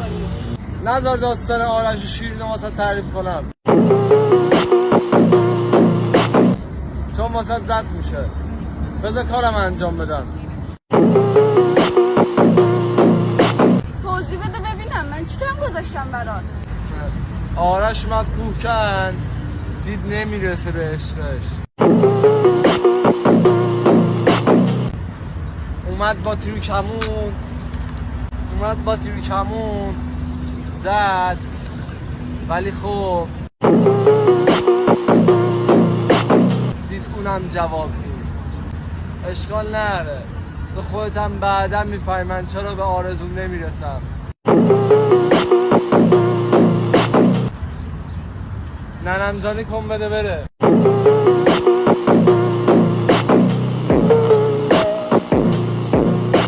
کنی. نذار داستان آرش و شیرین واسه تعریف کنم، چون واسه بد میشه. بذار کارم انجام بدم. توضیح بده ببینم من چی کم گذاشتم برات. آرش اومد کوهکن، دید نمیرسه به عشقش، اومد با تیر کمون زد، ولی خب دید اونم جواب نیست. اشکال نره، تو خودت هم بعدم میفهمی من چرا به آرزوم نمیرسم. ننم جانی کن بده بره.